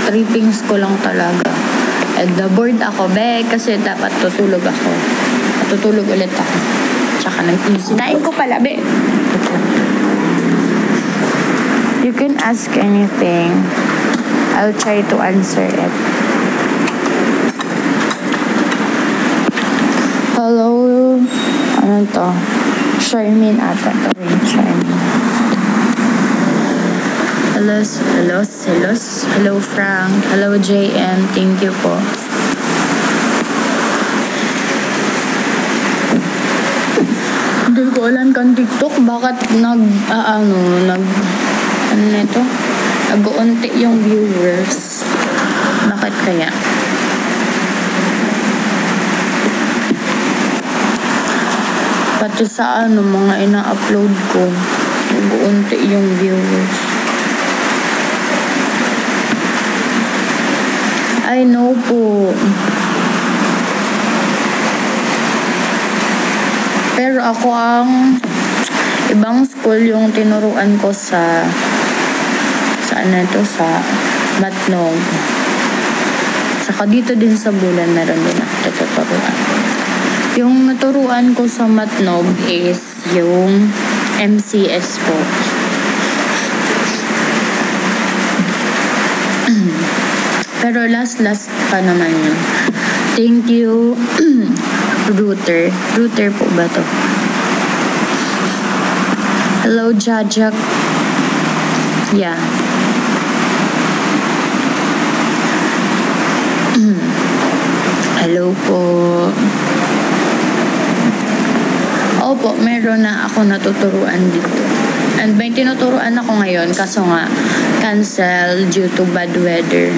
trippings ko lang talaga. And na-bored ako, kasi dapat tutulog ako. Tutulog ulit ako. Tsaka nag-isip. Tain ko pala, You can ask anything. I'll try to answer it. Hello? Ano to? Charmaine ata to rin. Charmaine. Hello Frank. Hello JM. Thank you po. Hindi ko alam kang TikTok. Bakit nag-uunti yung viewers. Bakit kaya? Pati sa mga ina-upload ko, nag-uunti yung viewers. I know po. Pero ako ang ibang school yung tinuruan ko sa Matnog. Saka dito din sa Bulan meron din ako tuturuan. Yung naturuan ko sa Matnog is yung MCS po. Pero last pa naman yun. Thank you, Router. Router po ba to? Hello, Jajak. Yeah. Hello po. Opo, meron na ako natuturuan dito. And may tinuturuan ako ngayon kaso nga cancel due to bad weather.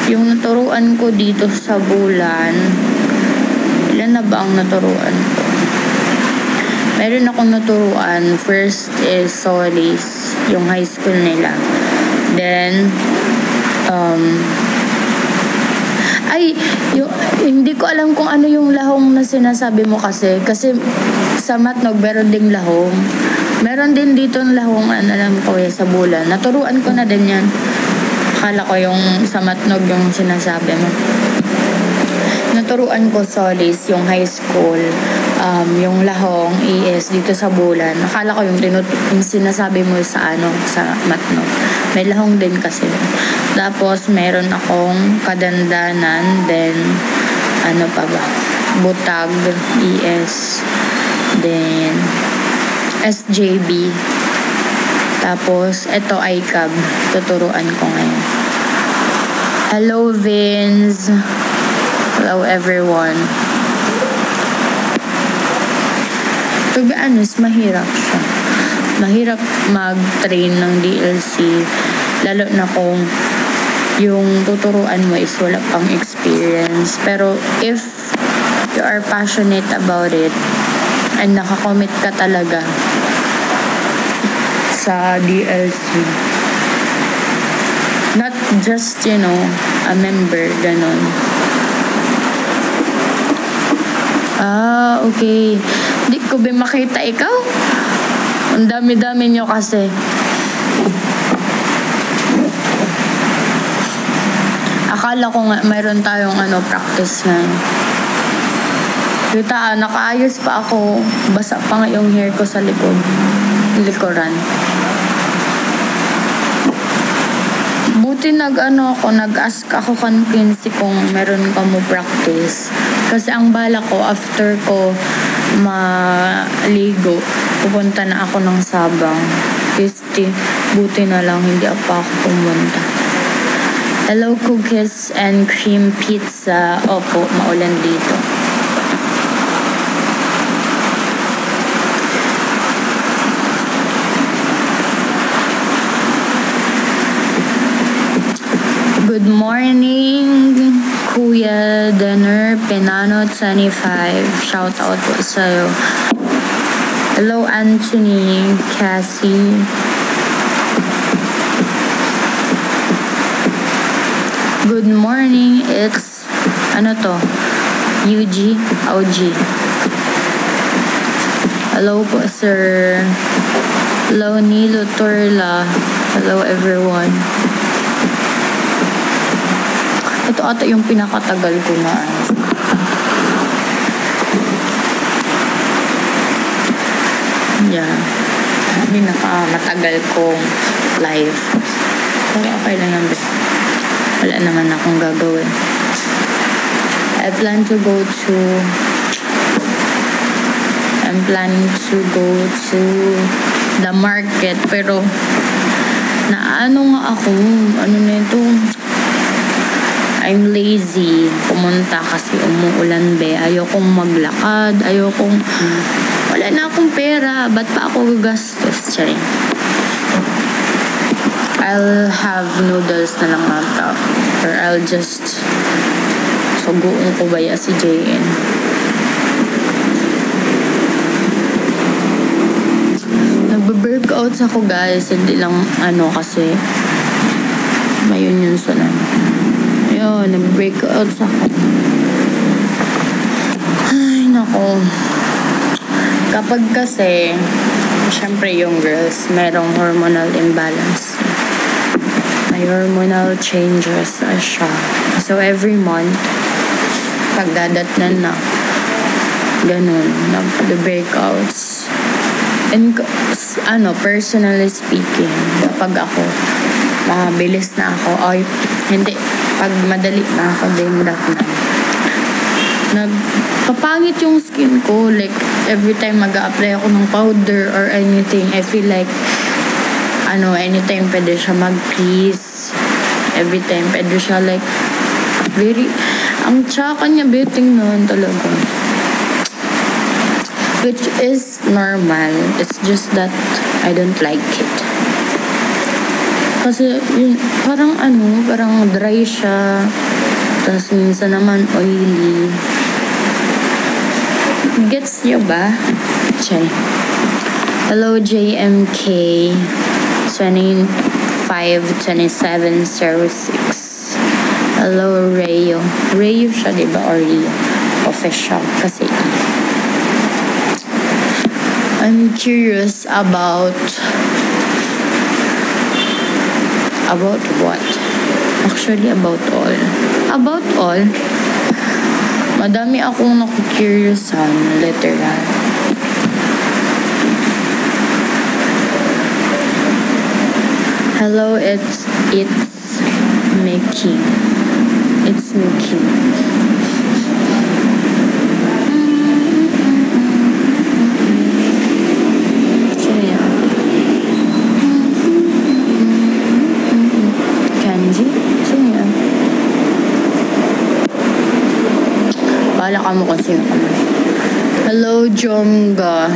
Yung naturuan ko dito sa Bulan, ilan na ba ang naturuan ko? Meron akong naturuan. First is Solis, yung high school nila. Then, hindi ko alam kung ano yung lahong na sinasabi mo kasi sa Matnog meron ding lahong. Meron din dito ng lahong alam ko sa Bulan. Naturuan ko na din yan. Akala ko yung sa Matnog yung sinasabi mo. Naturuan ko Solis, yung high school, yung lahong ES dito sa Bulan. Akala ko yung sinasabi mo sa Matnog. May lahong din kasi. Tapos meron akong Kadandanan, then Butag, ES, then SJB. Tapos, ito ICAB. Tuturuan ko ngayon. Hello, Vince. Hello, everyone. To be honest, mahirap siya. Mahirap mag-train ng DLC. Lalo na kung yung tuturuan mo is wala pang experience. Pero if you are passionate about it and nakakommit ka talaga sa DLC, not just, a member, ganon. Okay. Di ko ba makita ikaw? Ang dami-dami nyo kasi. Akala ko nga mayroon tayong practice na. Kita, nakaayos pa ako. Basa pa nga yung hair ko sa likuran. Buti nag-ask ako kan Quincy kung meron ka mo practice. Kasi ang bala ko, after ko maligo, pupunta na ako ng Sabang. Buti na lang, hindi pa ako pumunta. Hello, cookies and cream pizza. Opo, maulan dito. Good morning, Kuya Denner Penano 25. Shout out po sa'yo. Hello, Anthony, Cassie. Good morning, it's UG, OG. Hello po, sir. Hello, Nilo Torla. Hello, everyone. ata yung pinakatagal ko na pinakamatagal kong live. Pero okay lang yan. Wala naman akong gagawin. I'm planning to go to the market, pero naano nga ako, I'm lazy pumunta kasi umuulan ayokong maglakad, wala na akong pera, ba't pa ako gastos? Charing. I'll have noodles na lang ata, or I'll just suguin ko si JN. Nagbe-breakouts ako guys, hindi lang kasi mayon yun sa ayun, nag-breakouts ako. Ay nako, kapag kasi syempre yung girls merong hormonal imbalance, may hormonal changes siya, so every month pagdadatnan na ganun, nag-breakouts. And personally speaking, kapag ako mabilis na ako, pag madali na ako din nagpapangit yung skin ko, like every time mag-a-apply ako ng powder or anything, I feel like anytime pwede siya mag-crease, every time pwede siya like ang tsaka niya tingnan talaga, which is normal. It's just that I don't like it kasi parang dry siya, tapos minsan naman oily. Gets niyo ba? Chay. Hello JMK 252706. Hello Rayo siya diba, or Rio official kasi I'm curious about what? Actually, about all. Madami akong naku-curiousan, literal. Hello, it's Mickey. It's Mickey. Bahala ka mo kung sino ka man. Hello, Jongga.